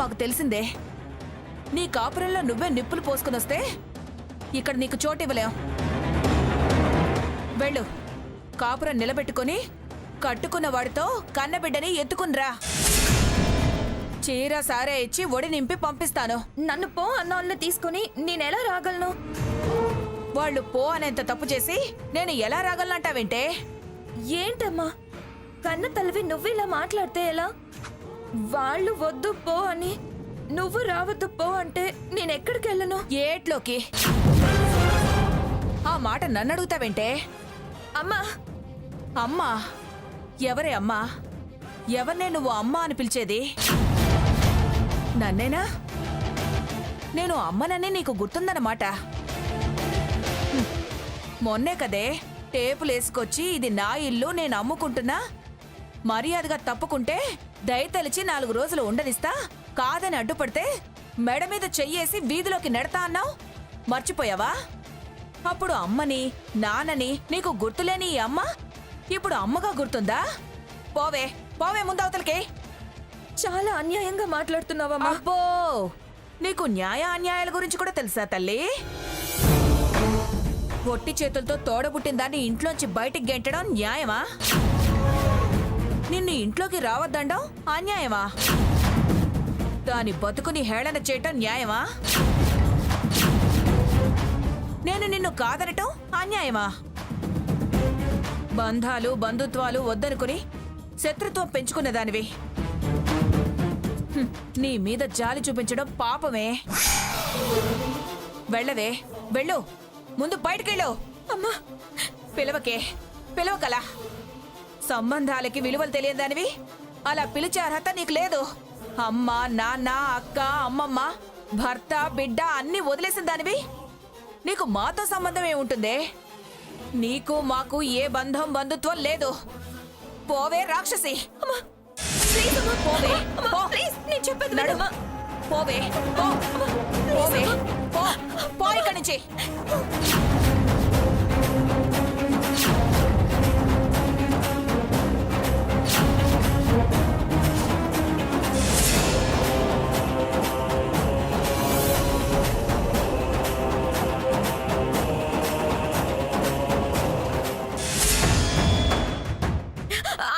మాకు తెలిసిందే. నీ కాపురంలో నువ్వే నిప్పులు పోసుకునొస్తే ఇక్కడ నీకు చోటివ్వలేం. వెళ్ళు, కాపురం నిలబెట్టుకుని కట్టుకున్న వాడితో కన్నబిడ్డని ఎత్తుకునిరా. చీర సారే ఇచ్చి ఒడి నింపి పంపిస్తాను. నన్ను పో అన్న వాళ్ళని తీసుకుని నేనెలా రాగలను? వాళ్ళు పో అనేంత తప్పు చేసి నేను ఎలా రాగలనంటావేంటే? ఏంటమ్మా, కన్న తల్లివి నువ్విలా మాట్లాడితే ఎలా? వాళ్ళు వద్దు పో అని, నువ్వు రావద్దు పో అంటే నేనెక్కడికి వెళ్ళను? ఏట్లోకి? ఆ మాట నన్ను అడుగుతావేంటే? అమ్మా. అమ్మా? ఎవరే అమ్మా? ఎవరినే నువ్వు అమ్మా అని పిలిచేది? నన్నేనా? నేను అమ్మనని నీకు గుర్తుందన్నమాట. మొన్నే కదే టేపులేసుకొచ్చి ఇది నా ఇల్లు, నేను అమ్ముకుంటున్నా, మర్యాదగా తప్పుకుంటే దయతలిచి 4 రోజులు ఉండనిస్తా, కాదని అడ్డుపడితే మెడ మీద చెయ్యేసి వీధిలోకి నెడతా అన్నావు. మర్చిపోయావా? అప్పుడు అమ్మని నాన్నని నీకు గుర్తులేని ఈ అమ్మ ఇప్పుడు అమ్మగా గుర్తుందా? పోవే పోవే ముందవతలకి. చాలా అన్యాయంగా మాట్లాడుతున్నావమ్మా. అబ్బో, నీకు న్యాయ అన్యాయాల గురించి కూడా తెలుసా తల్లి? ఒట్టి చేతులతో తోడబుట్టిన దాన్ని ఇంట్లోంచి బయటికి గెంటడం న్యాయమా? నిన్ను ఇంట్లోకి రావద్దండం అన్యాయమా? దాని బతుకుని హేళన చేయటం న్యాయమా? నేను నిన్ను కాదనటం అన్యాయమా? బంధాలు బంధుత్వాలు వద్దనుకుని శత్రుత్వం పెంచుకునేదానివి. నీ మీద జాలి చూపించడం పాపమే. వెళ్ళవే, వెళ్ళు, ముందు బయటకెళ్ళు. అమ్మా, పిలవకే, పిలవకలా. సంబంధాలకి విలువలు తెలియదానివి, అలా పిలిచే అర్హత నీకు లేదు. అమ్మ నాన్న అక్క అమ్మమ్మ భర్త బిడ్డ అన్ని వదిలేసిన దానివి నీకు మాతో సంబంధం ఏముంటుందే? నీకు మాకు ఏ బంధం బంధుత్వం లేదు. పోవే రాక్షసి. పోవే, పో. నేను చెప్పేది నడు. వినమ్మా. పోవే, పో. పోవే, పో. పో ఇక్కడి నుంచి.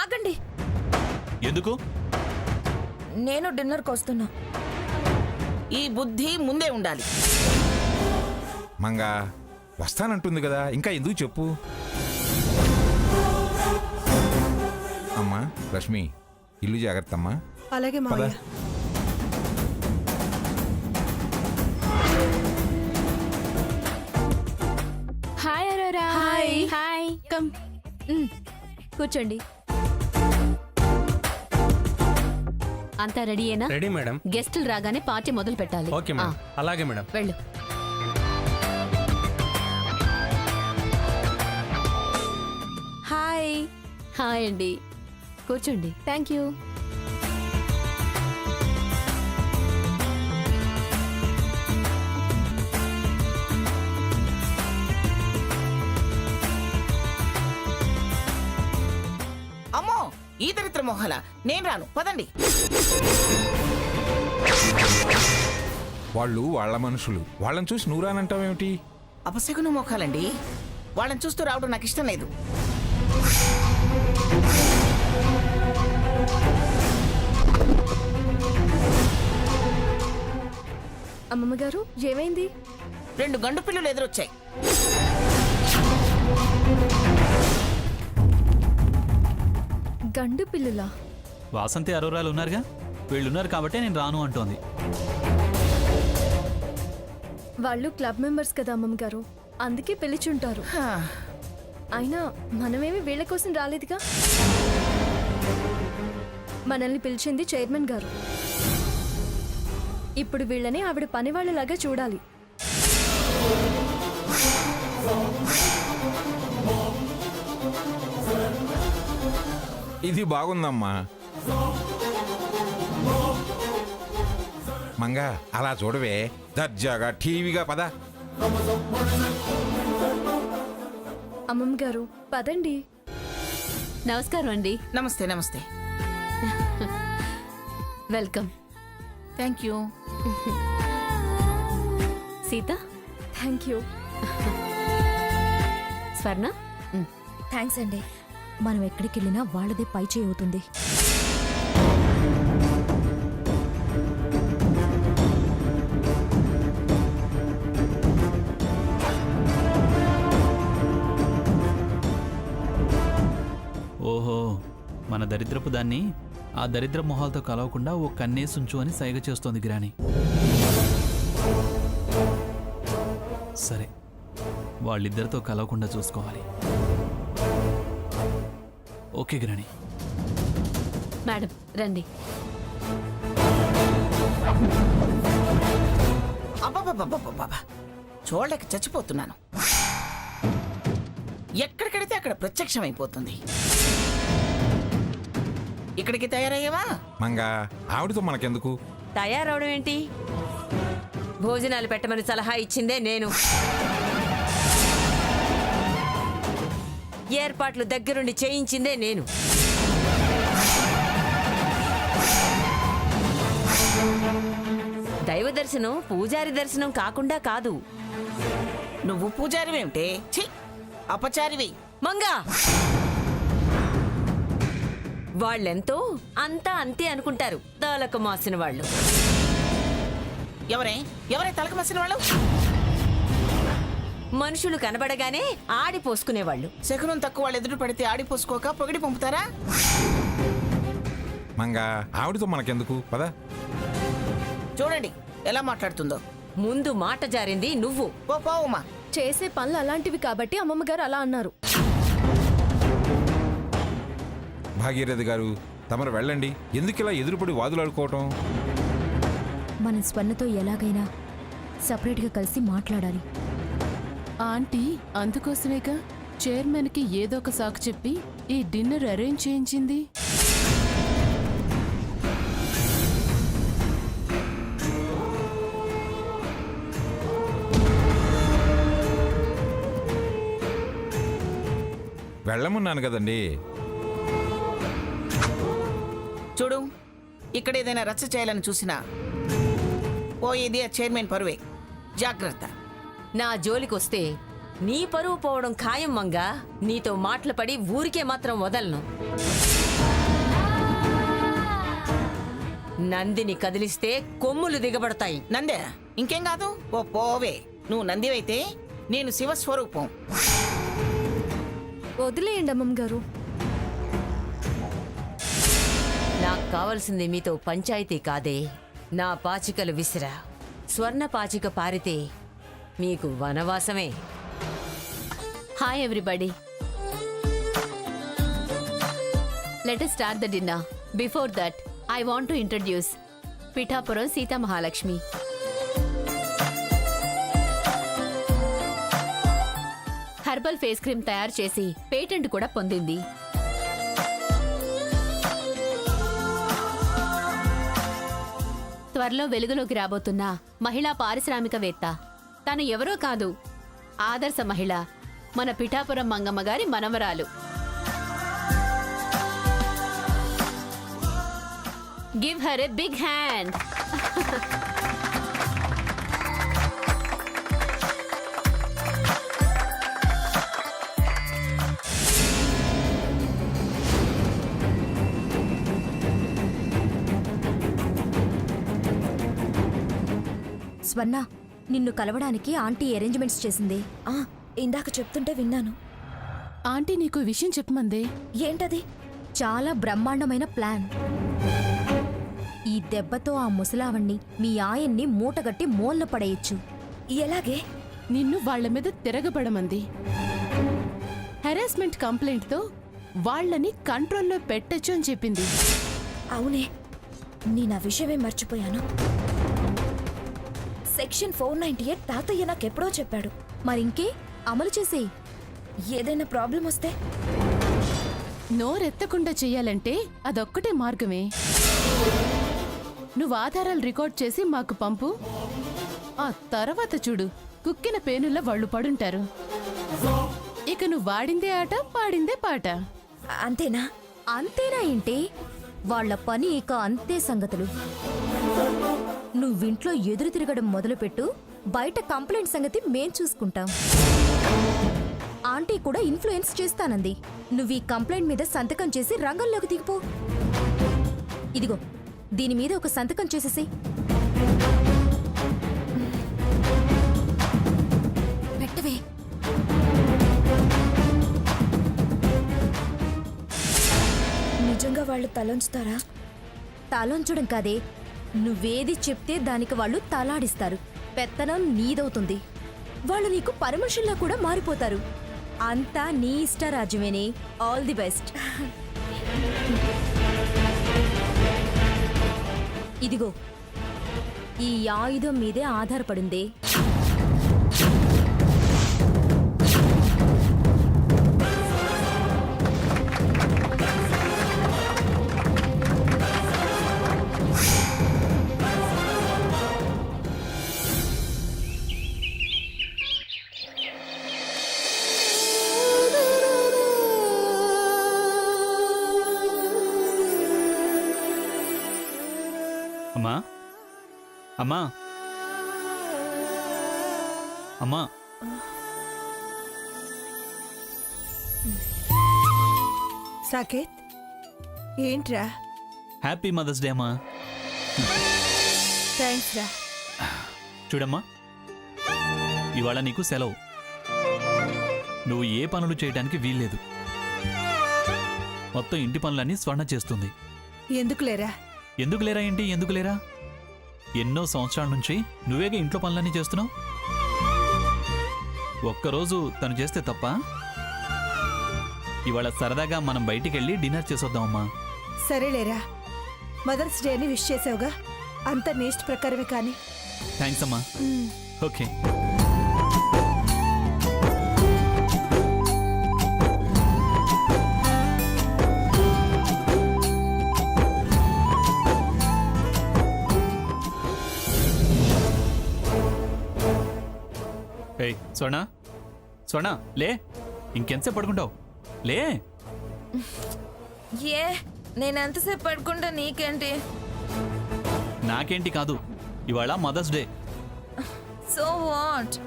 ఆగండి. ఎందుకు? నేను డిన్నర్కి వస్తున్నా. ఈ బుద్ధి ముందే ఉండాలి. మంగా వస్తానంటుంది కదా, ఇంకా ఎందుకు చెప్పు. అమ్మా రష్మి, ఇల్లు జాగ్రత్త అమ్మా. అలాగే మావయ్య. Hi Aurora. Hi. Hi, come. కూర్చోండి. అంతా రెడీయేనా? Ready madam. గెస్టులు రాగానే పార్టీ మొదలు పెట్టాలి. Okay madam. అలాగే మేడం. వెళ్ళు. హాయ్. హాయ్ అండి, కూర్చోండి. Thank you. అమ్మో, ఈ దరిద్ర మొహల నేను రాను, పదండి. వాళ్ళు వాళ్ళ మనుషులు, వాళ్ళని చూసి నూరానంటావేమిటి? అపశకున మొఖాలండి. వాళ్ళని చూస్తూ రావడం నాకు ఇష్టం లేదు. అమ్మమ్మ గారు, ఏమైంది? 2 గండు పిల్లలు ఎదురొచ్చాయి. గండు పిల్లులా? వాసంతి అరోరాలు ఉన్నారుగా, వీళ్ళున్నారు కాబట్టే నేను రాను అంటోంది. వాళ్ళు క్లబ్ మెంబర్స్ కదా అమ్మమ్మ గారు, అందుకే పిలిచుంటారు. హా, అయినా మనమేమి వీళ్ళ కోసం రాలేదుగా. మనల్ని పిలిచింది చైర్మన్ గారు. ఇప్పుడు వీళ్ళని ఆవిడ పనివాళ్ళలాగా చూడాలి. ఇది బాగుందమ్మా. మంగా అలా చూడవే, దర్జాగా టీవీగా పద. అమ్మమ్మ గారు పదండి. నమస్కారం అండి. నమస్తే. నమస్తే. Welcome. Thank you. Sita thank you. Swarna thanks అండి. మనం ఎక్కడికి వెళ్ళినా వాళ్ళదే పై చేయి అవుతుంది. ఓహో, మన దరిద్రపు దాన్ని ఆ దరిద్ర మొహాలతో కలవకుండా ఓ కన్నేసుంచు అని సైగ చేస్తోంది గ్రాని. సరే, వాళ్ళిద్దరితో కలవకుండా చూసుకోవాలి. ఓకే గ్రాని. మేడం రండి. అబ్బబ్బబ్బబ్బబ్బబ్బ, చూడలేక చచ్చిపోతున్నాను. ఎక్కడికడితే అక్కడ ప్రత్యక్షమైపోతుంది. ఇక్కడికి తయారయ్యావా? మంగా ఆవిడతో మనకెందుకు? తయారవడం ఏంటి? భోజనాలు పెట్టమని సలహా ఇచ్చిందే నేను. ఏర్పాట్లు దగ్గరుండి చేయించిందే నేను. దైవ దర్శనం పూజారి దర్శనం కాకుండా కాదు. నువ్వు పూజారివేమిటే? ఛీ, అపచారివి. మంగా వాళ్ళెంతో అంతా అంతే అనుకుంటారు తలకు మాసిన వాళ్ళు. ఎవరే తలకు మసిన వాళ్ళు? మనుషులు కనబడగానే ఆడిపోసుకునేవాళ్ళు. శకునం తక్కువ వాళ్ళు ఎదురు పడితే ఆడిపోసుకోక పొగిడి పంపుతారా? మంగా ఆవిడతో మనకెందుకు? పద. చూడండి ఎలా మాట్లాడుతుందో. ముందు మాట జారింది నువ్వు. పోవమ్మా. చేసే పనులు అలాంటివి కాబట్టి అమ్మమ్మ గారు అలా అన్నారు. భాగీరథి గారు, తమరు వెళ్ళండి. ఎందుకు ఇలా ఎదురుపడి వాదులాడుకోవటం? మనం స్వర్ణతో ఎలాగైనా సపరేట్గా కలిసి మాట్లాడాలి. ఆంటీ అందుకోసమేగా చైర్మన్కి ఏదో ఒక సాకు చెప్పి ఈ డిన్నర్ అరేంజ్ చేయించింది. వెళ్ళమన్నాను కదండి. చూడు, ఇక్కడ ఏదైనా రచ్చ చేయాలని చూసినా పోయేది ఆ చైర్మన్ పరువే. జాగ్రత్త. నా జోలికొస్తే నీ పరువు పోవడం ఖాయం మంగా. నీతో మాటలు పడి ఊరికే మాత్రం వదలను. నందిని కదిలిస్తే కొమ్ములు దిగబడతాయి. నందే ఇంకేం కాదు. పోవే. నువ్వు నందివైతే నేను శివస్వరూపం. వదిలేయండి అమ్మమ్మ గారు. నాకు కావలసింది మీతో పంచాయతీ కాదే. నా పాచికలు విసిరా. స్వర్ణ పాచిక పారితే మీకు వనవాసమే. Hi everybody. Let us start the dinner. Before that, I want to introduce Pithapuram Sita Mahalakshmi. Herbal face cream తయారు చేసి పేటెంట్ కూడా పొందింది. త్వరలో వెలుగులోకి రాబోతున్న మహిళా పారిశ్రామికవేత్త. తను ఎవరో కాదు, ఆదర్శ మహిళ, మన పిఠాపురం మంగమ్మ గారి మనవరాలు. Give her a big hand. Swarna, నిన్ను కలవడానికి ఆంటీ అరేంజ్మెంట్స్ చేసింది. ఇందాక చెప్తుంటే విన్నాను. ఆంటీ నీకు విషయం చెప్పమందే. ఏంటది? చాలా బ్రహ్మాండమైన ప్లాన్. ఈ దెబ్బతో ఆ ముసలావణ్ణి, మీ ఆయన్ని మూటగట్టి మూలన పడేయచ్చు. ఎలాగే? నిన్ను వాళ్ల మీద తిరగబడమంది. హెరాస్మెంట్ కంప్లైంట్తో వాళ్ళని కంట్రోల్లో పెట్టచ్చు అని చెప్పింది. అవునే, నేను ఆ విషయమే మర్చిపోయాను. సెక్షన్ 498 తాతయ్య నాకెప్పుడో చెప్పాడు. మరింకే అమలు చేసే. ఏదైనా ప్రాబ్లం వస్తే నోరెత్తకుండా చెయ్యాలంటే అదొక్కటే మార్గమే. నువ్వు ఆధారాలు రికార్డ్ చేసి మాకు పంపు. ఆ తర్వాత చూడు, కుక్కిన పేనుల్లో వాళ్ళు పడుంటారు. ఇక నువ్వు వాడిందే ఆట, పాడిందే పాట. అంతేనా? అంతేనా ఏంటి? వాళ్ళ పని ఇక అంతే సంగతులు. నువ్వింట్లో ఎదురు తిరగడం మొదలుపెట్టు, బయట కంప్లైంట్ సంగతి మేం చూసుకుంటాం. ఆంటీ కూడా ఇన్ఫ్లుయెన్స్ చేస్తానంది. నువ్వు ఈ కంప్లైంట్ మీద సంతకం చేసి రంగంలోకి దిగిపో. ఇదిగో దీని మీద ఒక సంతకం చేసేసి. పెట్టవే. నిజంగా వాళ్ళు తలంచుతారా? తలొంచడం కాదే, నువ్వేది చెప్తే దానికి వాళ్ళు తలాడిస్తారు. పెత్తనం నీదవుతుంది. వాళ్ళు నీకు పరమశుల్లా కూడా మారిపోతారు. అంతా నీ ఇష్ట రాజ్యమేనే. All the best. ఇదిగో ఈ ఆయుధం మీదే ఆధారపడిందే. అమ్మా అమ్మా అమ్మా సాకేత్, ఏంట్రా? హ్యాపీ మదర్స్ డే అమ్మా. థ్యాంక్స్ రా. చూడమ్మా, ఇవాళ నీకు సెలవు. నువ్వు ఏ పనులు చేయడానికి వీల్లేదు. మొత్తం ఇంటి పనులన్నీ స్వర్ణ చేస్తుంది. ఎందుకులేరా? ఎందుకు లేరా ఏంటి? ఎందుకు లేరా? ఎన్నో సంవత్సరాల నుంచి నువ్వేగా ఇంట్లో పనులన్నీ చేస్తున్నావు. ఒక్కరోజు తను చేస్తే తప్ప. ఇవాళ సరదాగా మనం బయటికి వెళ్ళి డిన్నర్ చేసొద్దామమ్మా. సరేలేరా, మదర్స్ డే అని విష్ చేసావుగా, అంత నేస్ట్ ప్రకారమే కానీ. థ్యాంక్స్ అమ్మా. ఓకే. ఏయ్ స్వర్ణ, స్వర్ణ లే, ఇంకెంతసేపు పడుకుంటావు? లే. ఏ నేనెంతసేపు పడుకుంటా నీకేంటి? నాకేంటి కాదు, ఇవాళ మదర్స్ డే. So what?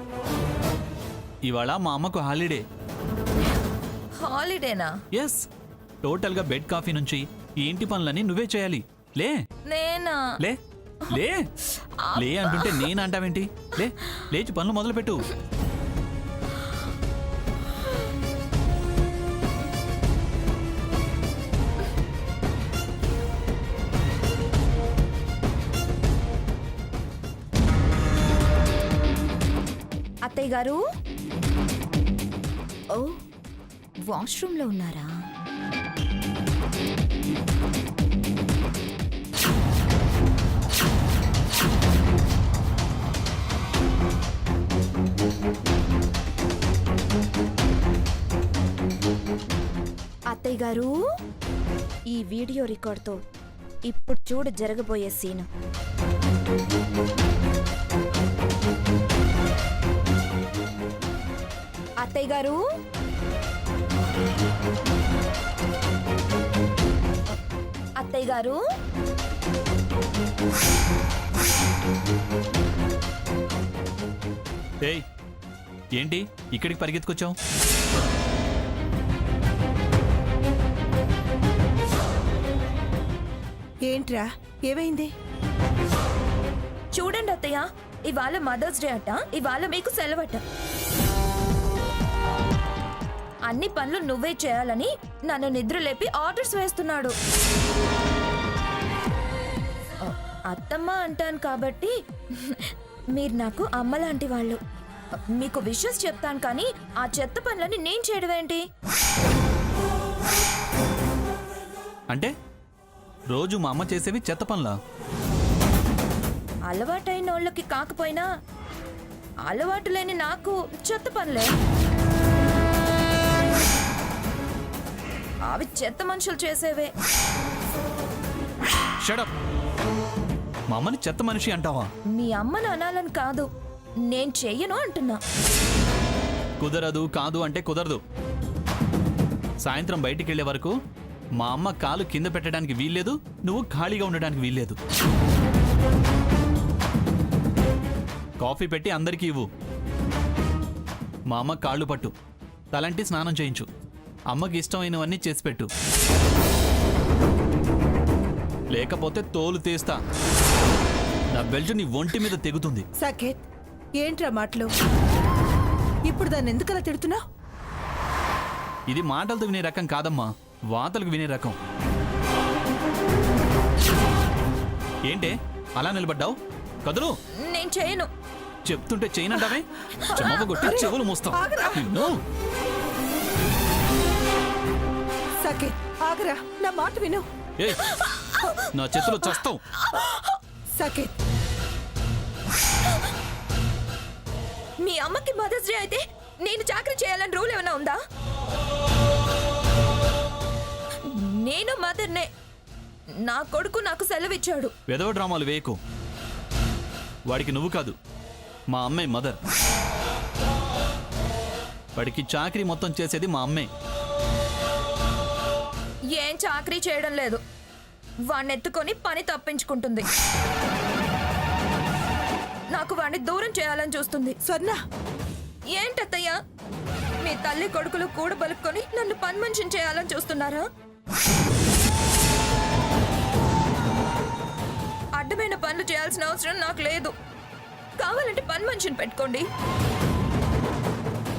ఇవాళ మా అమ్మకు హాలిడే. హాలిడేనా? ఎస్, టోటల్గా బెడ్ కాఫీ నుంచి ఈ ఇంటి పనులన్నీ నువ్వే చేయాలి. లే నేనా? లే లే లే అంటుంటే నేను అంటావేంటి? లే, లేచి పనులు మొదలుపెట్టు. అత్తయ్య గారు, ఓ వాష్రూమ్లో ఉన్నారా? అత్తయ్య గారు, ఈ వీడియో రికార్డ్తో ఇప్పుడు చూడు జరగబోయే సీను. అత్తయ్య గారు, అత్తయ్య గారు, ఏయ్ ఏంటి ఇక్కడికి పరిగెత్తుకొచ్చావు? ఏంట్రా, ఏమైంది? చూడండి అత్తయ్య, ఇవాళ మదర్స్ డే అట, ఇవాళ మీకు సెలవట. అన్ని పనులు నువ్వే చేయాలని నన్ను నిద్ర లేపి ఆర్డర్స్ వేస్తున్నాడు. అత్తమ్మ అంటాను కాబట్టి మీరు నాకు అమ్మ లాంటి వాళ్ళు. మీకు విషెస్ చెప్తాను కానీ ఆ చెత్త పనులని నేను చేయడం ఏంటి? అంటే రోజు మా అమ్మ చేసేవి చెత్త పనులా? అలవాటైన వాళ్ళకి కాకపోయినా అలవాటు లేని నాకు చెత్త పనులే. అవి చెత్త మనుషులు చేసేవే. Shut up. మా అమ్మని చెత్త మనిషి అంటావా? మీ అమ్మను అనాలని కాదు, నేను చెయ్యను అంటున్నా. కుదరదు, కాదు అంటే కుదరదు. సాయంత్రం బయటికి వెళ్లే వరకు మా అమ్మ కాలు కింద పెట్టడానికి వీల్లేదు, నువ్వు ఖాళీగా ఉండడానికి వీల్లేదు. కాఫీ పెట్టి అందరికీ ఇవ్వు. మా అమ్మ కాళ్ళు పట్టు, తలంటి స్నానం చేయించు, అమ్మకి ఇష్టమైనవన్నీ చేసి పెట్టు. లేకపోతే తోలు తీస్తా. నా బెల్ట్ నీ ఒంటి మీద తెగుతుంది. సాకేత్, ఏంట్రా మాటలు? ఇప్పుడు దాన్ని ఎందుకలా తిడుతున్నావు? ఇది మాటలతో వినే రకం కాదమ్మా, వాతలకు వినే రకం. ఏంటే అలా నిలబడ్డావు? కదులు. నేను చేయను. చెప్తుంటే చేయనంటావే? చెమ్మగొట్టి చెవులు మూస్తావు. నిన్ను. సాకేత్, ఆగరా, నా మాట విను. ఏయ్, నా చేతిలో చస్తావు. సాకేత్, మీ అమ్మకి మదర్స్ డే అయితే నేను చాకరీ చేయాలని రూల్ ఏమైనా ఉందా? నేను మదర్నే. నా కొడుకు నాకు సెలవిచ్చాడు. వెదవ డ్రామాలు వేయకు. వాడికి నువ్వు కాదు, మా అమ్మే మదర్. వాడికి చాకరీ మొత్తం చేసేది మా అమ్మే. ఏం చాకరీ చేయడం లేదు. వాణ్ణి ఎత్తుకొని పని తప్పించుకుంటుంది. నాకు వాణ్ణి దూరం చేయాలని చూస్తుంది. స్వర్ణ, ఏంటత్తయ్యా, మీ తల్లి కొడుకులు కూడబలుక్కొని నన్ను పని మనిషిని చేయాలని చూస్తున్నారా? అడ్డమైన పనులు చేయాల్సిన అవసరం నాకు లేదు. కావాలంటే పని మనిషిని పెట్టుకోండి.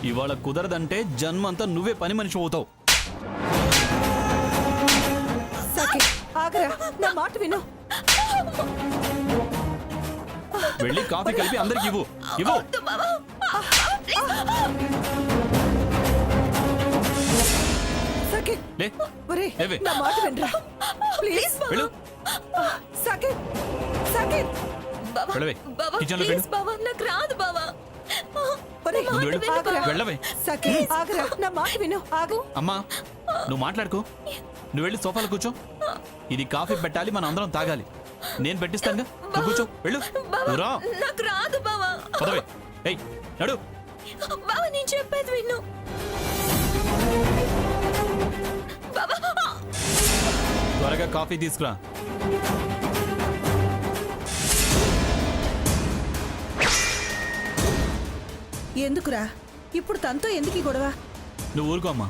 ఇవాళ కుదరదంటే జన్మంతా నువ్వే పని మనిషి అవుతావు. సాకేత్, ఆగరా, నా మాట విను. వెళ్ళి కాఫీ కలిపి అందరికి ఇవ్వు. ఇవ్వు. సాకేత్, లే. ఒరేయ్, లేవే. నా మాట వినరా ప్లీజ్. వెళ్ళు. సాకేత్, సాకేత్, బావా, వెళ్ళవే. బావా, కిచెన్లో ప్లీజ్ వెళ్ళు. బావా, నాకు రాదు బావా. ఒరేయ్, ముందు వెళ్ళు. ఆగరా. వెళ్ళవే. సాకేత్, ఆగరా, నా మాట విను. ఆగు. అమ్మా, నువ్వు మాట్లాడుకో. నువ్వు వెళ్ళి సోఫాలో కూర్చో. ఇది కాఫీ పెట్టాలి, మనం అందరం తాగాలి. నేను పెట్టిస్తానుగా. నువ్వు కూర్చో. వెళ్ళు. బావా, నువ్వు రా. నాకు రాదు బావా. పదవే. ఏయ్, నడు. బావా, నేను చెప్పేది విను. బావా, త్వరగా కాఫీ తీసుకురా. ఎందుకురా ఇప్పుడు తనతో ఎందుకు ఈ గొడవ? నువ్వు ఊరుకో అమ్మా.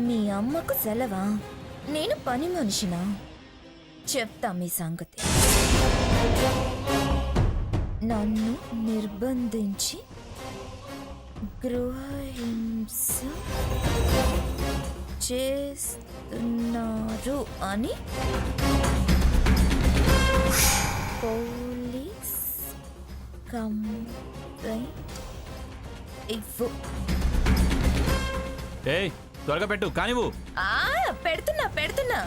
మీ అమ్మకు సెలవా? నేను పని మనిషినా? చెప్తా మీ సంగతి. నన్ను నిర్బంధించి గృహహింస చేస్తున్నారు అని పోలీస్ కంప్లైంట్ ఇవ్వు. ఏయ్, త్వరగా పెట్టు కానివ్వు. పెడుతున్నా పెడుతున్నా.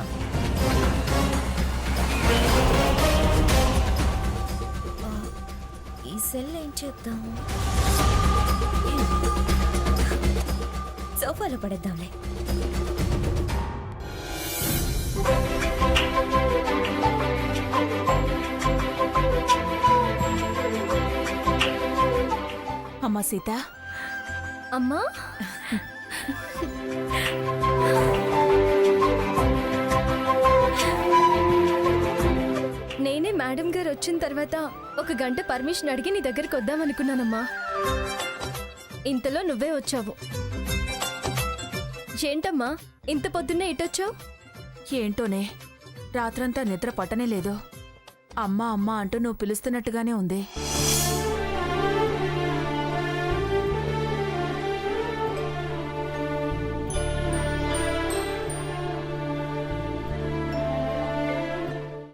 ఈ సెల్ ఏం చేద్దాం? సోఫాలో పడేద్దాంలే. అమ్మా సీత, అమ్మా, నేనే మేడం గారు వచ్చిన తర్వాత 1 గంట పర్మిషన్ అడిగి నీ దగ్గరికి వద్దామనుకున్నానమ్మా. ఇంతలో నువ్వే వచ్చావు. ఏంటమ్మా ఇంత పొద్దున్నే ఇటొచ్చావు? ఏంటోనే, రాత్రంతా నిద్ర పట్టనే లేదు. అమ్మా అమ్మా అంటూ నువ్వు పిలుస్తున్నట్టుగానే ఉంది.